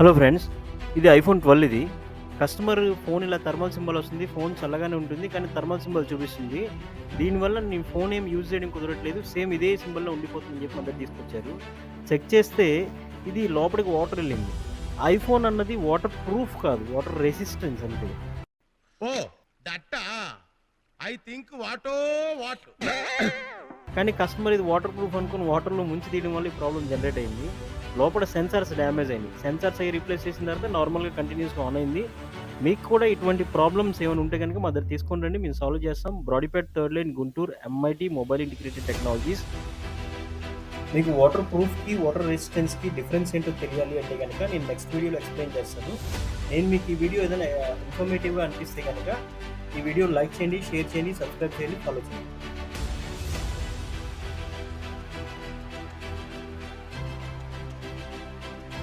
Hello friends, ఇది iPhone 12 ఇది. Customer phone ఇలా థర్మల్ సింబల్ వస్తుంది. ఫోన్ చల్లగానే ఉంటుంది. కానీ థర్మల్ సింబల్ చూపిస్తుంది. దీనివల్ల నీ ఫోన్ ఏం యూజ్ చేయడం కుదరట్లేదు. సేమ్ ఇదే సింబల్‌లో ఉండిపోతుందని చెప్పి అందరూ తీసుకొచ్చారు. చెక్ చేస్తే ఇది లోపలికి వాటర్ ఎళ్ళింది. ఐఫోన్ అన్నది వాటర్ ప్రూఫ్ కాదు. వాటర్ రెసిస్టెన్స్ అంతే. ఓహ్! దట్టా? ఐ థింక్ వాటో వాట్. కానీ కస్టమర్ ఇది వాటర్ ప్రూఫ్ అనుకుని వాటర్‌లో ముంచి తీయడం వల్ల ఈ ప్రాబ్లమ్ జనరేట్ అయింది. లోపల సెన్సార్స్ డ్యామేజ్ అయినాయి. సెన్సార్స్ అయి రీప్లేస్ చేసిన తర్వాత నార్మల్‌గా కంటిన్యూయస్‌గా ఆన్ అయింది. మీకు కూడా ఇటువంటి ప్రాబ్లమ్స్ ఏమైనా ఉంటే గనుక మా దగ్గర తీసుకొని రండి. మేము సాల్వ్ చేస్తాం. Brodipet third line Guntur MIT mobile integrated technologies. మీకు వాటర్ ప్రూఫ్‌కి, వాటర్ రెసిస్టెన్స్‌కి డిఫరెన్స్ ఏంటో తెలియాలి అంటే గనక నేను నెక్స్ట్ వీడియోలో ఎక్స్‌ప్లెయిన్ చేస్తాను. నేను మీకు ఈ వీడియో ఏదైనా ఇన్ఫర్మేటివ్‌గా అనిపిస్తే గనక ఈ వీడియో లైక్ చేయండి, షేర్ చేయండి, సబ్స్క్రైబ్ చేయండి, ఫాలో చేయండి.